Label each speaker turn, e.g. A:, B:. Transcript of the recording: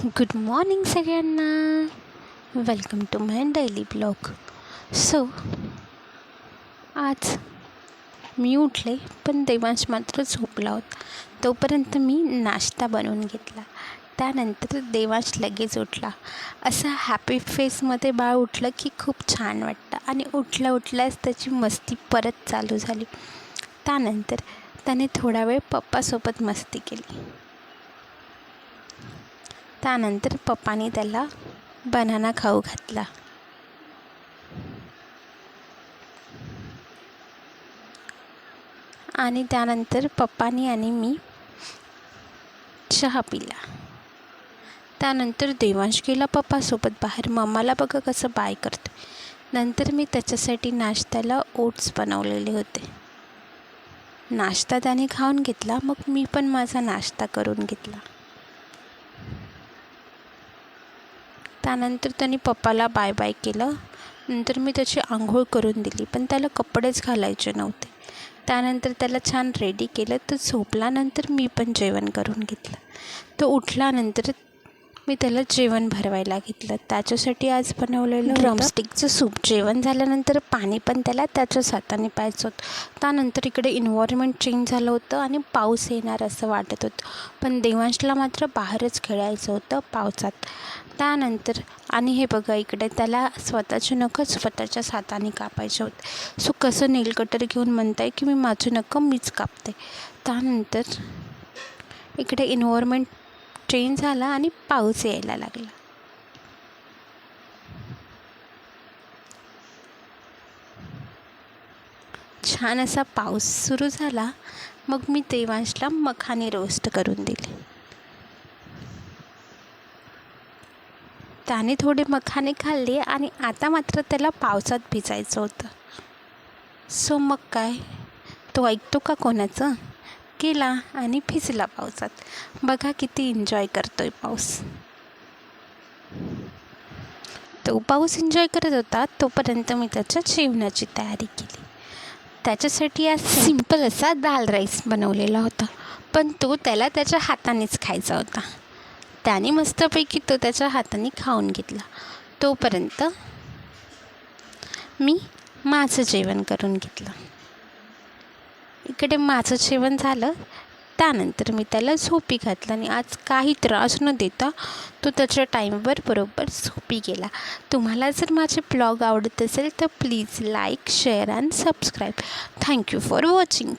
A: Good morning सगळ्यांना. Welcome to my daily blog. So आज मी उठले पण देवांश मात्र झोपला होता. तोपर्यंत मी नाश्ता बनवून घेतला. त्यानंतर देवांश लगेच उठला. असा हॅपी फेसमध्ये बाळ उठलं की खूप छान वाटतं आणि उठल्याच त्याची मस्ती परत चालू झाली. त्यानंतर त्याने थोडा वेळ पप्पासोबत मस्ती केली. त्यानंतर पप्पाने त्याला बनाना खाऊ घातला. आणि त्यानंतर पप्पानी आणि मी चहा पिला. त्यानंतर देवांश गेला पप्पासोबत बाहेर. मम्माला बघा कसं बाय करते. नंतर मी त्याच्यासाठी नाश्त्याला ओट्स बनवलेले होते. नाश्ता त्याने खाऊन घेतला. मग मी पण माझा नाश्ता करून घेतला. त्यानंतर त्याने पप्पाला बाय बाय केलं. नंतर मी त्याची आंघोळ करून दिली, पण त्याला कपडेच घालायचे नव्हते. त्यानंतर त्याला छान रेडी केलं. तो झोपल्यानंतर मी पण जेवण करून घेतलं. तो उठल्यानंतर मी त्याला जेवण भरवायला घेतलं. त्याच्यासाठी आज बनवलेलं ड्रमस्टिकचं सूप. जेवण झाल्यानंतर पाणी पण त्याला त्याच्याच हाताने प्यायचं होतं. त्यानंतर इकडे एन्व्हायरमेंट चेंज झालं होतं आणि पाऊस येणार असं वाटत होतं, पण देवांशला मात्र बाहेरच खेळायचं होतं पावसात. त्यानंतर आणि हे बघा इकडे त्याला स्वतःचे नखं स्वतःच्याच हाताने कापायचे होते. सो कसं नेल कटर घेऊन म्हणताय की मी माझे नखं मीच कापते. त्यानंतर इकडे एन्व्हायरमेंट चेंज झाला आणि पाऊस यायला लागला. छान असा पाऊस सुरू झाला. मग मी देवांशला मखाने रोस्ट करून दिले. त्याने थोडे मखाने खाल्ले आणि आता मात्र त्याला पावसात भिजायचं होतं. सो मग काय, तो ऐकतो का कोणाचं? गेला आणि भिजला पावसात. बघा किती एन्जॉय करतोय पाऊस. तो पाऊस एन्जॉय करत होता तोपर्यंत मी त्याच्या जेवणाची तयारी केली. त्याच्यासाठी आज सिंपल असा दाल राईस बनवलेला होता, पण तो त्याला त्याच्या हातानेच खायचा होता. त्याने मस्तपैकी तो त्याच्या हाताने खाऊन घेतला. तोपर्यंत मी माझं जेवण करून घेतलं. इकडे माझं जेवण झालं. त्यानंतर मी त्याला झोपी घातलं आणि आज काही त्रास न देता तो त्याच्या टाईमवर बरोबर झोपी गेला. तुम्हाला जर माझे ब्लॉग आवडत असेल तर please like, share and subscribe. Thank you for watching.